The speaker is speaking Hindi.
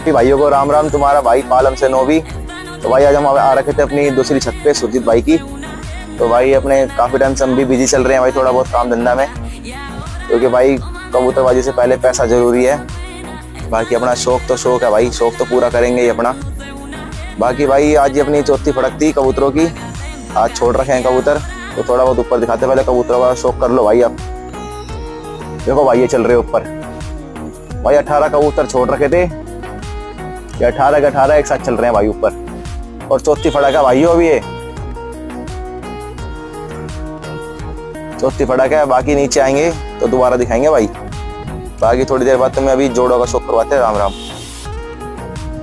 सभी भाइयों को राम राम। तुम्हारा भाई पालम से नोवी। तो भाई आज हम आ रखे थे अपनी दूसरी छत पे सुरजीत भाई की। तो भाई अपने काफी टाइम से हम भी बिजी चल रहे हैं भाई, थोड़ा बहुत काम धंधा में, क्योंकि भाई कबूतरबाजी से पहले पैसा जरूरी है। बाकी अपना शौक तो शौक है भाई, शौक तो पूरा करेंगे ही अपना। बाकी भाई आज ये अपनी चौथी फड़क थी कबूतरों की, आज छोड़ रखे हैं कबूतर, तो थोड़ा बहुत ऊपर दिखाते। पहले कबूतरों का शौक कर लो भाई। आप देखो भाई ये चल रहे ऊपर भाई, 18 कबूतर छोड़ रखे थे, ये 18 के 18 एक साथ चल रहे हैं भाई ऊपर। और चौथी फड़क है भाई अभी ये चौथी फड़क है। बाकी नीचे आएंगे तो दोबारा दिखाएंगे भाई। बाकी थोड़ी देर बाद तुम्हें अभी जोड़ों का शौक करवाते हैं। राम राम।